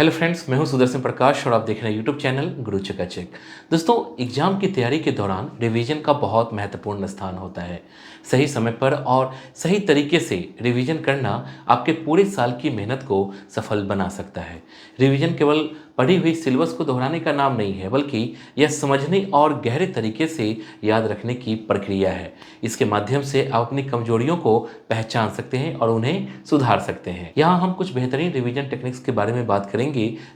Hello friends, मैं हूं सुदर्शन प्रकाश और आप देख रहे हैं यूट्यूब चैनल गुरु चकाचक। दोस्तों, एग्जाम की तैयारी के दौरान रिवीजन का बहुत महत्वपूर्ण स्थान होता है। सही समय पर और सही तरीके से रिवीजन करना आपके पूरे साल की मेहनत को सफल बना सकता है। रिवीजन केवल पढ़ी हुई सिलेबस को दोहराने का नाम नहीं है, बल्कि यह समझने और गहरे तरीके से याद रखने की प्रक्रिया है। इसके माध्यम से आप अपनी कमजोरियों को पहचान सकते हैं और उन्हें सुधार सकते हैं। यहाँ हम कुछ बेहतरीन रिवीजन टेक्निक्स के बारे में बात करेंगे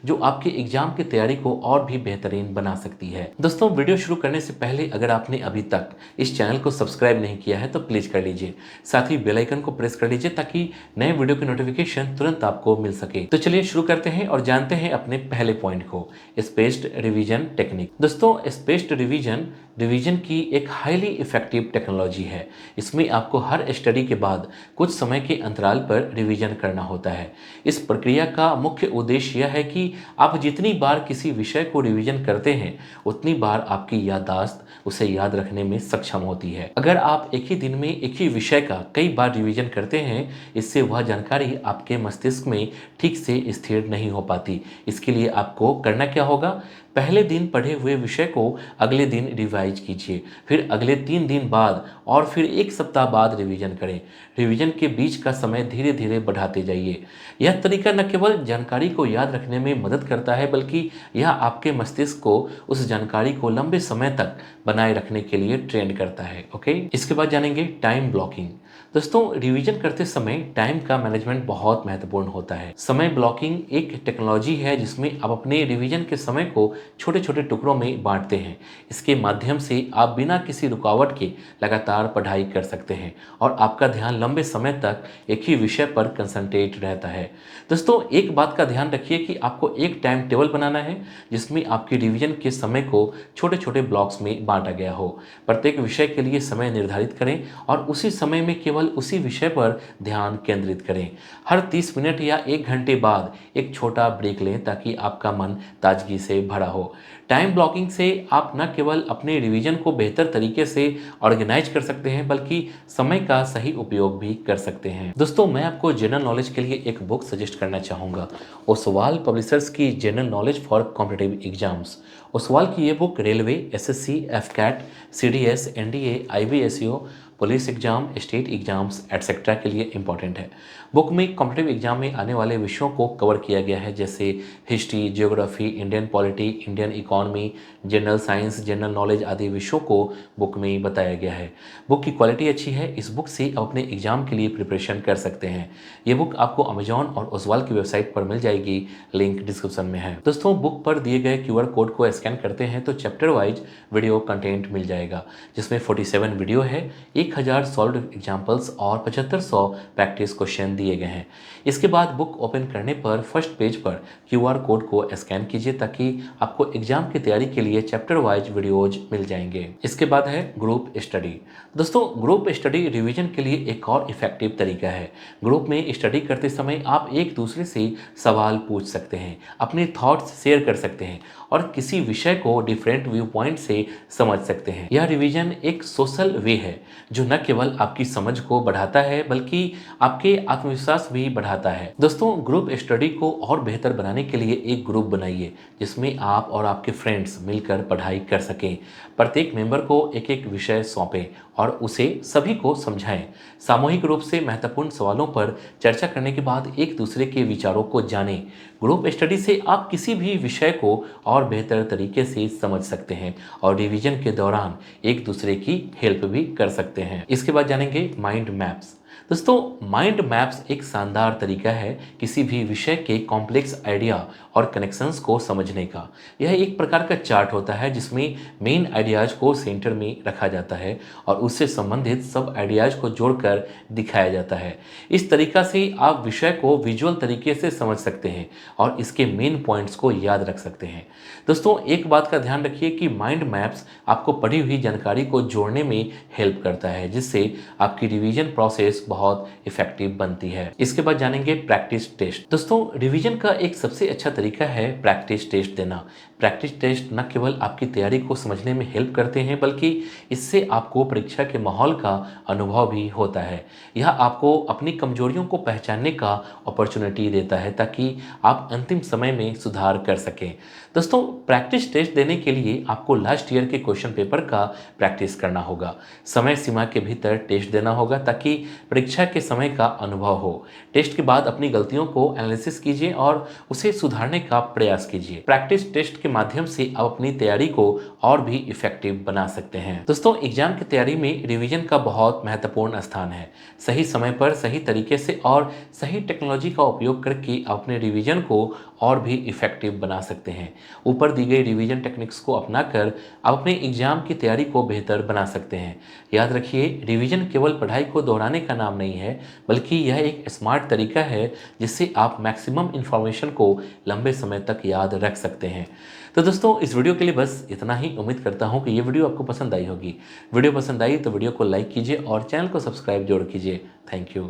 जो आपके एग्जाम की तैयारी को और भी बेहतरीन बना सकती है। दोस्तों, वीडियो शुरू करने से पहले अगर आपने अभी तक इस चैनल को सब्सक्राइब नहीं किया है तो प्लीज कर लीजिए। साथ ही बेल आइकन को प्रेस कर लीजिए ताकि नए वीडियो की नोटिफिकेशन तुरंत आपको मिल सके। तो चलिए शुरू करते हैं और जानते हैं अपने पहले पॉइंट को, स्पेस्ड रिवीजन टेक्निक। दोस्तों, स्पेस्ड रिवीजन रिवीजन की एक हाईली इफेक्टिव टेक्नोलॉजी है। इसमें आपको हर स्टडी के बाद कुछ समय के अंतराल पर रिवीजन करना होता है। इस प्रक्रिया का मुख्य उद्देश्य यह है कि आप जितनी बार किसी विषय को रिवीजन करते हैं उतनी बार आपकी याददाश्त उसे याद रखने में सक्षम होती है। अगर आप एक ही दिन में एक ही विषय का कई बार रिवीजन करते हैं, इससे वह जानकारी आपके मस्तिष्क में ठीक से स्थिर नहीं हो पाती। इसके लिए आपको करना क्या होगा? पहले दिन पढ़े हुए विषय को अगले दिन रिवाइज कीजिए, फिर अगले 3 दिन बाद और फिर 1 सप्ताह बाद रिवीजन करें। रिवीजन के बीच का समय धीरे धीरे बढ़ाते जाइए। यह तरीका न केवल जानकारी को याद रखने में मदद करता है, बल्कि यह आपके मस्तिष्क को उस जानकारी को लंबे समय तक बनाए रखने के लिए ट्रेन करता है। ओके, इसके बाद जानेंगे टाइम ब्लॉकिंग। दोस्तों, रिवीजन करते समय टाइम का मैनेजमेंट बहुत महत्वपूर्ण होता है। समय ब्लॉकिंग एक टेक्नोलॉजी है जिसमें आप अपने रिवीजन के समय को छोटे छोटे टुकड़ों में बांटते हैं। इसके माध्यम से आप बिना किसी रुकावट के लगातार पढ़ाई कर सकते हैं और आपका ध्यान लंबे समय तक एक ही विषय पर कंसंट्रेट रहता है। दोस्तों, एक बात का ध्यान रखिए कि आपको एक टाइम टेबल बनाना है जिसमें आपकी रिवीजन के समय को छोटे छोटे ब्लॉक्स में बांटा गया हो। प्रत्येक विषय के लिए समय निर्धारित करें और उसी समय में केवल उसी विषय पर ध्यान केंद्रित करें। हर 30 मिनट या 1 घंटे बाद एक छोटा ब्रेक लें ताकि आपका मन ताजगी से भरा हो। टाइम ब्लॉकिंग से आप न केवल अपने रिवीजन को बेहतर तरीके से ऑर्गेनाइज कर सकते हैं, बल्कि समय का सही उपयोग भी कर सकते हैं। दोस्तों, मैं आपको जनरल नॉलेज के लिए एक बुक सजेस्ट करना चाहूँगा, ओसवाल पब्लिशर्स की general knowledge for competitive exams. Oswal की ये book railway, SSC, AFCAT, CDS, NDA, IBSEO, police exam, state exams etcetera के लिए इम्पॉर्टेंट है। बुक में कॉम्पिटिटिव एग्जाम में आने वाले विषयों को कवर किया गया है, जैसे history, geography, Indian polity, Indian economy, general science, general knowledge आदि विषयों को बुक में बताया गया है। बुक की क्वालिटी अच्छी है। इस बुक से आप अपने एग्जाम के लिए प्रिपरेशन कर सकते हैं। ये बुक आपको अमेजॉन और ओसवाल की वेबसाइट पर मिल जाएगी, लिंक डिस्क्रिप्शन में है। दोस्तों, बुक पर दिए गए क्यूआर कोड को स्कैन करते हैं तो चैप्टर वाइज वीडियो कंटेंट मिल जाएगा, जिसमें 47 वीडियो है, 1000 सॉल्व एग्जाम्पल्स और 7500 प्रैक्टिस क्वेश्चन दिए गए हैं। इसके बाद बुक ओपन करने पर फर्स्ट पेज पर क्यूआर कोड को स्कैन कीजिए ताकि आपको एग्जाम की तैयारी के लिए चैप्टर वाइज वीडियोज मिल जाएंगे। इसके बाद है ग्रुप स्टडी। दोस्तों, ग्रुप स्टडी रिवीजन के लिए एक और इफेक्टिव तरीका है। ग्रुप में स्टडी करते समय आप एक दूसरे से सवाल पूछ सकते हैं, अपने थॉट्स शेयर कर सकते हैं और किसी विषय को डिफरेंट व्यू पॉइंट से समझ सकते हैं। यह रिवीजन एक सोशल वे है जो न केवल आपकी समझ को बढ़ाता है, बल्कि आपके आत्मविश्वास भी बढ़ाता है। दोस्तों, ग्रुप स्टडी को और बेहतर बनाने के लिए एक ग्रुप बनाइए जिसमें आप और आपके फ्रेंड्स मिलकर पढ़ाई कर सकें। प्रत्येक मेंबर को एक एक विषय सौंपें और उसे सभी को समझाएं। सामूहिक रूप से महत्वपूर्ण सवालों पर चर्चा करने के बाद एक दूसरे के विचारों को जानें। ग्रुप स्टडी से आप किसी भी विषय को और बेहतर तरीके से समझ सकते हैं और रिवीजन के दौरान एक दूसरे की हेल्प भी कर सकते हैं। इसके बाद जानेंगे माइंड मैप्स। दोस्तों, माइंड मैप्स एक शानदार तरीका है किसी भी विषय के कॉम्प्लेक्स आइडिया और कनेक्शंस को समझने का। यह एक प्रकार का चार्ट होता है जिसमें मेन आइडियाज को सेंटर में रखा जाता है और उससे संबंधित सब आइडियाज को जोड़कर दिखाया जाता है। इस तरीका से आप विषय को विजुअल तरीके से समझ सकते हैं और इसके मेन पॉइंट्स को याद रख सकते हैं। दोस्तों, एक बात का ध्यान रखिए कि माइंड मैप्स आपको पढ़ी हुई जानकारी को जोड़ने में हेल्प करता है, जिससे आपकी रिवीजन प्रोसेस बहुत इफेक्टिव बनती है। इसके बाद जानेंगे प्रैक्टिस टेस्ट। दोस्तों, रिवीजन का एक सबसे अच्छा तरीका है प्रैक्टिस टेस्ट देना। प्रैक्टिस टेस्ट न केवल आपकी तैयारी को समझने में हेल्प करते हैं, बल्कि इससे आपको परीक्षा के माहौल का अनुभव भी होता है। यह आपको अपनी कमजोरियों को पहचानने का अपॉर्चुनिटी देता है, ताकि आप अंतिम समय में सुधार कर सकें। दोस्तों, प्रैक्टिस टेस्ट देने के लिए आपको लास्ट ईयर के क्वेश्चन पेपर का प्रैक्टिस करना होगा। समय सीमा के भीतर टेस्ट देना होगा, ताकि परीक्षा के समय का अनुभव हो। टेस्ट के बाद अपनी गलतियों को एनालिसिस कीजिए और उसे सुधारने का प्रयास कीजिए। प्रैक्टिस टेस्ट के माध्यम से आप अपनी तैयारी को और भी इफेक्टिव बना सकते हैं। दोस्तों, एग्जाम की तैयारी में रिवीजन का बहुत महत्वपूर्ण स्थान है। सही समय पर, सही तरीके से और सही टेक्नोलॉजी का उपयोग करके आप अपने रिवीजन को और भी इफेक्टिव बना सकते हैं। ऊपर दी गई रिवीजन टेक्निक्स को अपनाकर आप अपने एग्जाम की तैयारी को बेहतर बना सकते हैं। याद रखिए, रिवीजन केवल पढ़ाई को दोहराने का नाम नहीं है, बल्कि यह एक स्मार्ट तरीका है जिससे आप मैक्सिमम इंफॉर्मेशन को लंबे समय तक याद रख सकते हैं। तो दोस्तों, इस वीडियो के लिए बस इतना ही। उम्मीद करता हूँ कि ये वीडियो आपको पसंद आई होगी। वीडियो पसंद आई तो वीडियो को लाइक कीजिए और चैनल को सब्सक्राइब जरूर कीजिए। Thank you.